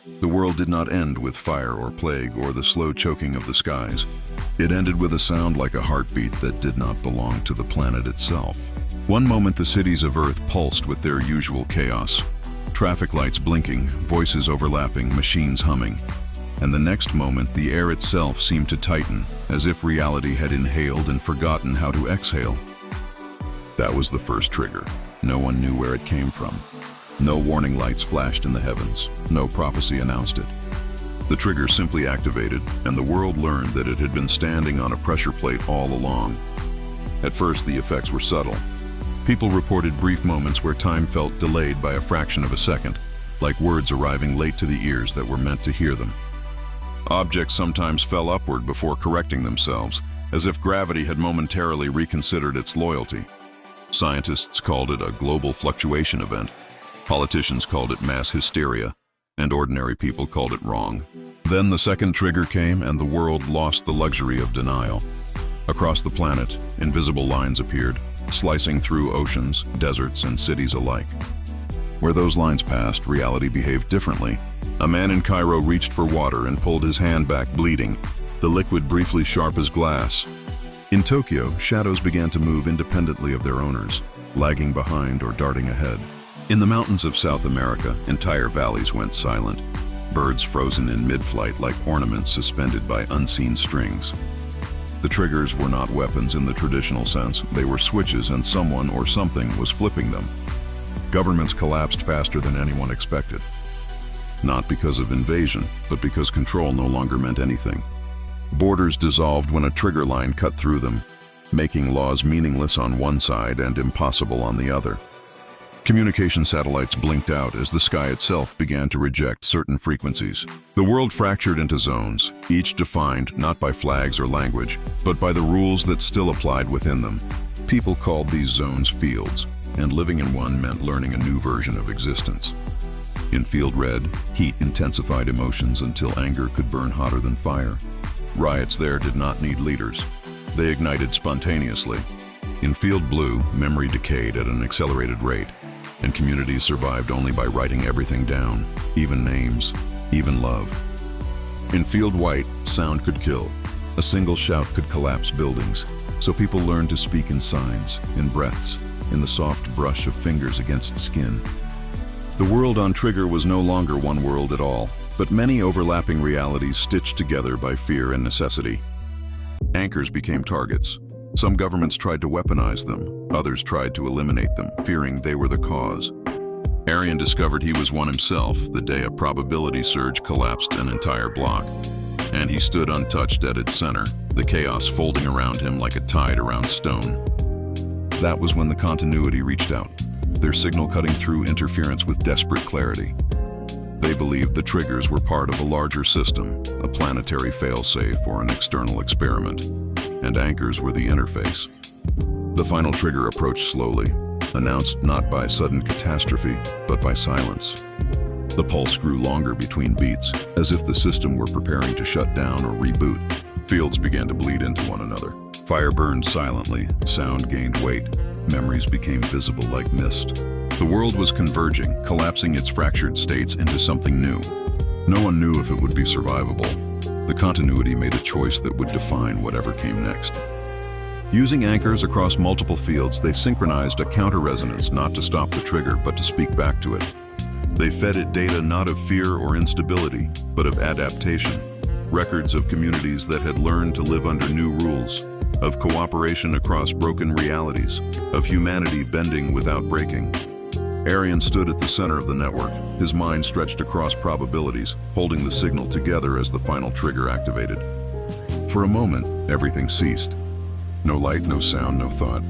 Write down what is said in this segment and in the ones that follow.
The world did not end with fire or plague or the slow choking of the skies. It ended with a sound like a heartbeat that did not belong to the planet itself. One moment the cities of Earth pulsed with their usual chaos. Traffic lights blinking, voices overlapping, machines humming. And the next moment, the air itself seemed to tighten, as if reality had inhaled and forgotten how to exhale. That was the first trigger. No one knew where it came from. No warning lights flashed in the heavens. No prophecy announced it. The trigger simply activated, and the world learned that it had been standing on a pressure plate all along. At first, the effects were subtle. People reported brief moments where time felt delayed by a fraction of a second, like words arriving late to the ears that were meant to hear them. Objects sometimes fell upward before correcting themselves, as if gravity had momentarily reconsidered its loyalty. Scientists called it a global fluctuation event. Politicians called it mass hysteria, and ordinary people called it wrong. Then the second trigger came, and the world lost the luxury of denial. Across the planet, invisible lines appeared, slicing through oceans, deserts, and cities alike. Where those lines passed, reality behaved differently. A man in Cairo reached for water and pulled his hand back, bleeding, the liquid briefly sharp as glass. In Tokyo, shadows began to move independently of their owners, lagging behind or darting ahead. In the mountains of South America, entire valleys went silent, birds frozen in mid-flight like ornaments suspended by unseen strings. The triggers were not weapons in the traditional sense, they were switches, and someone or something was flipping them. Governments collapsed faster than anyone expected. Not because of invasion, but because control no longer meant anything. Borders dissolved when a trigger line cut through them, making laws meaningless on one side and impossible on the other. Communication satellites blinked out as the sky itself began to reject certain frequencies. The world fractured into zones, each defined not by flags or language, but by the rules that still applied within them. People called these zones fields, and living in one meant learning a new version of existence. In Field Red, heat intensified emotions until anger could burn hotter than fire. Riots there did not need leaders. They ignited spontaneously. In Field Blue, memory decayed at an accelerated rate, and communities survived only by writing everything down, even names, even love. In Field White, sound could kill. A single shout could collapse buildings, so people learned to speak in signs, in breaths, in the soft brush of fingers against skin. The world on Trigger was no longer one world at all, but many overlapping realities stitched together by fear and necessity. Anchors became targets. Some governments tried to weaponize them, others tried to eliminate them, fearing they were the cause. Arian discovered he was one himself the day a probability surge collapsed an entire block. And he stood untouched at its center, the chaos folding around him like a tide around stone. That was when the continuity reached out, their signal cutting through interference with desperate clarity. They believed the triggers were part of a larger system, a planetary failsafe or an external experiment, and anchors were the interface. The final trigger approached slowly, announced not by sudden catastrophe, but by silence. The pulse grew longer between beats, as if the system were preparing to shut down or reboot. Fields began to bleed into one another. Fire burned silently, sound gained weight, memories became visible like mist. The world was converging, collapsing its fractured states into something new. No one knew if it would be survivable. The continuity made a choice that would define whatever came next. Using anchors across multiple fields, they synchronized a counter-resonance not to stop the trigger, but to speak back to it. They fed it data not of fear or instability, but of adaptation. Records of communities that had learned to live under new rules, of cooperation across broken realities, of humanity bending without breaking. Arian stood at the center of the network, his mind stretched across probabilities, holding the signal together as the final trigger activated. For a moment, everything ceased. No light, no sound, no thought.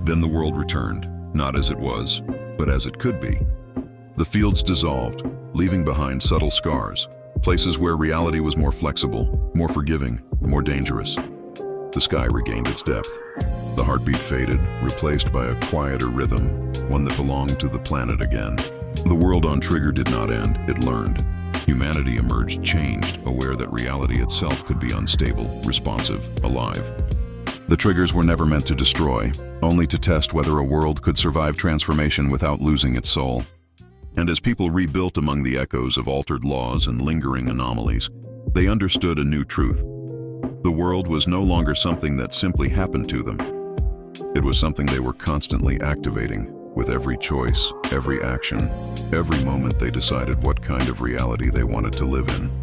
Then the world returned, not as it was, but as it could be. The fields dissolved, leaving behind subtle scars, places where reality was more flexible, more forgiving, more dangerous. The sky regained its depth. The heartbeat faded, replaced by a quieter rhythm, one that belonged to the planet again. The world on Trigger did not end, it learned. Humanity emerged changed, aware that reality itself could be unstable, responsive, alive. The triggers were never meant to destroy, only to test whether a world could survive transformation without losing its soul. And as people rebuilt among the echoes of altered laws and lingering anomalies, they understood a new truth. The world was no longer something that simply happened to them. It was something they were constantly activating, with every choice, every action, every moment they decided what kind of reality they wanted to live in.